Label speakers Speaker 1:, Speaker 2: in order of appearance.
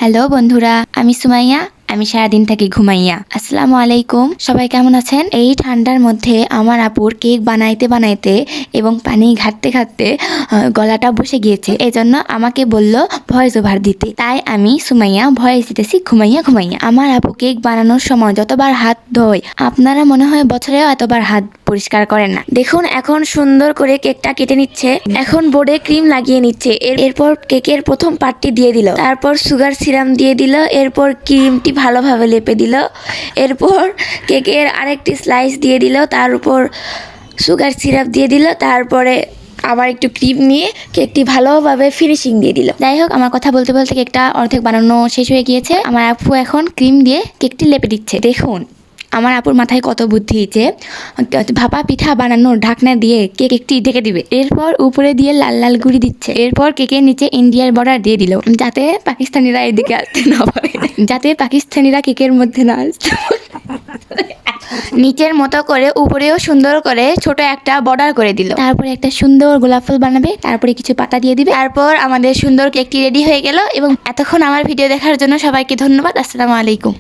Speaker 1: Hello বন্ধুরা, আমি সুমাইয়া। আমি সারাদিন থাকি ঘুমাইয়া। আসসালামু আলাইকুম, সবাই কেমন আছেন? এই ঠান্ডার মধ্যে আমার আপুর কেক বানাইতে বানাইতে এবং পানি ঘাটতে ঘাটতে গলাটা বসে গিয়েছে। এজন্য আমাকে বলল ভয়েস ওভার দিতে। তাই আমি সুমাইয়া ভয়েস দিতেছি ঘুমাইয়া ঘুমাইয়া। আমার আপু কেক বানানোর সময় যতবার হাত ধোয়, আপনারা মনে হয় বছরেও এতবার হাত পরিষ্কার করেন না। দেখুন এখন সুন্দর করে কেকটা কেটে নিচ্ছে। এখন বোর্ডে ক্রিম লাগিয়ে নিচ্ছে। এরপর কেকের প্রথম পার্টটি দিয়ে দিল, তারপর সুগার সিরাম দিয়ে দিল, এরপর ক্রিমটি ভালোভাবে লেপে দিল, এরপর কেকের আরেকটি স্লাইস দিয়ে দিল, তার উপর সুগার সিরাপ দিয়ে দিল, তারপরে আবার একটু ক্রিম নিয়ে কেকটি ভালোভাবে ফিনিশিং দিয়ে দিল। যাই হোক, আমার কথা বলতে বলতে কেকটা অর্ধেক বানানো শেষ হয়ে গিয়েছে। আমার আপু এখন ক্রিম দিয়ে কেকটি লেপে দিচ্ছে। দেখুন আমার আপুর মাথায় কত বুদ্ধি, যে ভাপা পিঠা বানানোর ঢাকনা দিয়ে কেক একটি ঢেকে দিবে, এরপর উপরে দিয়ে লাল লাল গুঁড়ি দিচ্ছে, এরপর কেকের নিচে ইন্ডিয়ার বর্ডার দিয়ে দিল, যাতে পাকিস্তানিরা এদিকে আসতে না পারে, যাতে পাকিস্তানিরা কেকের মধ্যে না আসতে নিচের মতো করে উপরেও সুন্দর করে ছোট একটা বর্ডার করে দিল। তারপরে একটা সুন্দর গোলাপ ফুল বানাবে, তারপরে কিছু পাতা দিয়ে দিবে। তারপর আমাদের সুন্দর কেকটি রেডি হয়ে গেল। এবং এতক্ষণ আমার ভিডিও দেখার জন্য সবাইকে ধন্যবাদ। আসসালামু আলাইকুম।